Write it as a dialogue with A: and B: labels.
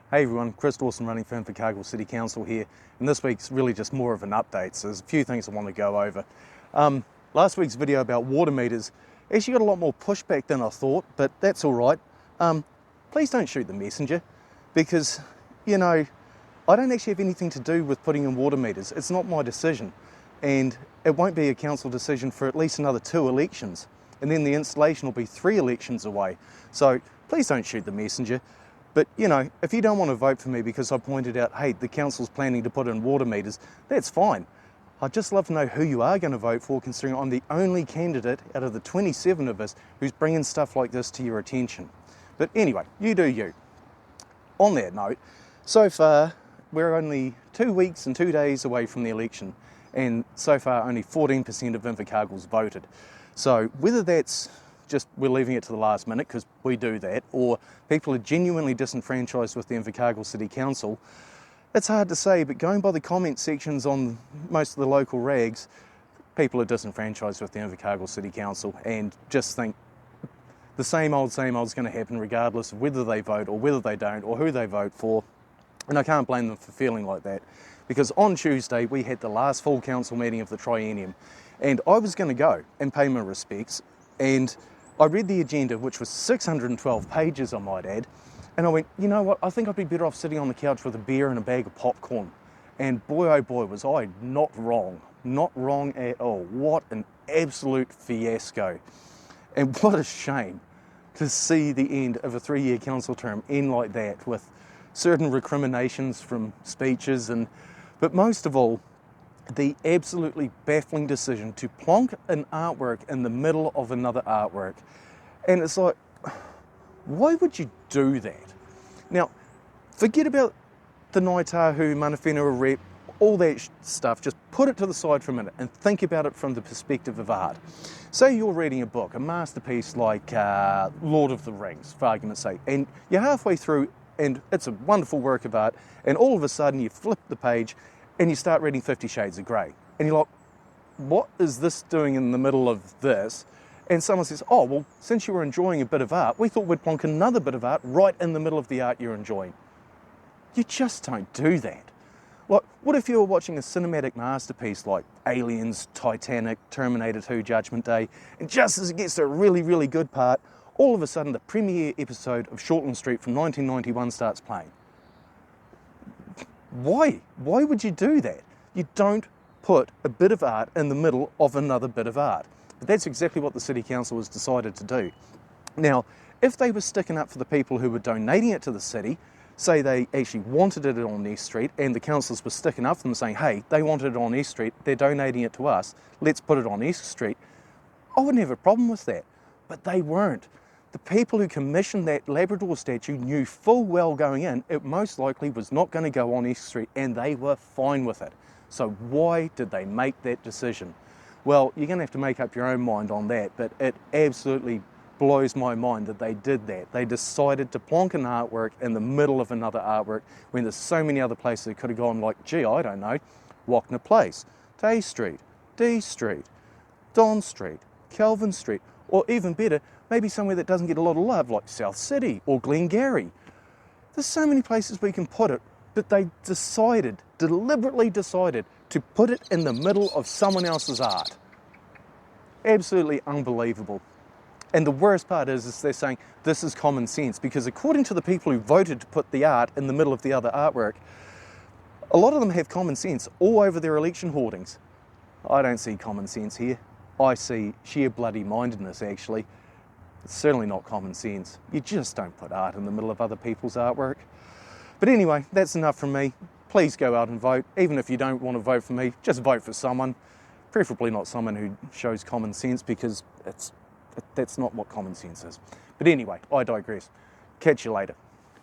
A: Hey everyone, Chris Dawson running for Invercargill City Council here, and this week's really just more of an update, so there's a few things I want to go over. Last week's video about water meters actually got a lot more pushback than I thought, but that's alright. Please don't shoot the messenger, because, you know, I don't actually have anything to do with putting in water meters. It's not my decision, and it won't be a council decision for at least another 2 elections, and then the installation will be 3 elections away. So please don't shoot the messenger. But, you know, if you don't want to vote for me because I pointed out, hey, the council's planning to put in water meters, that's fine. I'd just love to know who you are going to vote for, considering I'm the only candidate out of the 27 of us who's bringing stuff like this to your attention. But anyway, you do you. On that note, so far we're only 2 weeks and 2 days away from the election, and so far only 14% of Invercargill's voted. So whether that's just we're leaving it to the last minute because we do that, or people are genuinely disenfranchised with the Invercargill City Council, it's hard to say, but going by the comment sections on most of the local rags, people are disenfranchised with the Invercargill City Council and just think the same old is going to happen regardless of whether they vote or whether they don't or who they vote for. And I can't blame them for feeling like that, because on Tuesday we had the last full council meeting of the triennium, and I was going to go and pay my respects, and I read the agenda, which was 612 pages, I might add, and I went, you know what, I think I'd be better off sitting on the couch with a beer and a bag of popcorn. And boy, oh boy, was I not wrong at all. What an absolute fiasco. And what a shame to see the end of a 3-year council term end like that, with certain recriminations from speeches, but most of all, the absolutely baffling decision to plonk an artwork in the middle of another artwork. And it's like, why would you do that? Now, forget about the Ngāi Tahu, Mana Whenua rep, all that stuff. Just put it to the side for a minute and think about it from the perspective of art. Say you're reading a book, a masterpiece like Lord of the Rings, for argument's sake, and you're halfway through and it's a wonderful work of art, and all of a sudden you flip the page and you start reading 50 Shades of Grey. And you're like, what is this doing in the middle of this? And someone says, oh, well, since you were enjoying a bit of art, we thought we'd plonk another bit of art right in the middle of the art you're enjoying. You just don't do that. Like, what if you were watching a cinematic masterpiece like Aliens, Titanic, Terminator 2, Judgment Day, and just as it gets to a really, really good part, all of a sudden the premiere episode of Shortland Street from 1991 starts playing? Why? Why would you do that? You don't put a bit of art in the middle of another bit of art. But that's exactly what the City Council has decided to do. Now, if they were sticking up for the people who were donating it to the city, say they actually wanted it on East Street, and the councillors were sticking up for them saying, hey, they wanted it on East Street, they're donating it to us, let's put it on East Street, I wouldn't have a problem with that. But they weren't. The people who commissioned that Labrador statue knew full well going in it most likely was not going to go on East Street, and they were fine with it. So why did they make that decision? Well, you're going to have to make up your own mind on that, but it absolutely blows my mind that they did that. They decided to plonk an artwork in the middle of another artwork when there's so many other places that could have gone, like, gee, I don't know, Wagner Place, Day Street, D Street, Don Street, Kelvin Street, or even better, maybe somewhere that doesn't get a lot of love, like South City or Glengarry. There's so many places we can put it, but they deliberately decided to put it in the middle of someone else's art. Absolutely unbelievable. And the worst part is they're saying this is common sense, because according to the people who voted to put the art in the middle of the other artwork, a lot of them have common sense all over their election hoardings. I don't see common sense here. I see sheer bloody mindedness, actually. It's certainly not common sense. You just don't put art in the middle of other people's artwork. But anyway, that's enough from me. Please go out and vote. Even if you don't want to vote for me, just vote for someone. Preferably not someone who shows common sense, because that's not what common sense is. But anyway, I digress. Catch you later.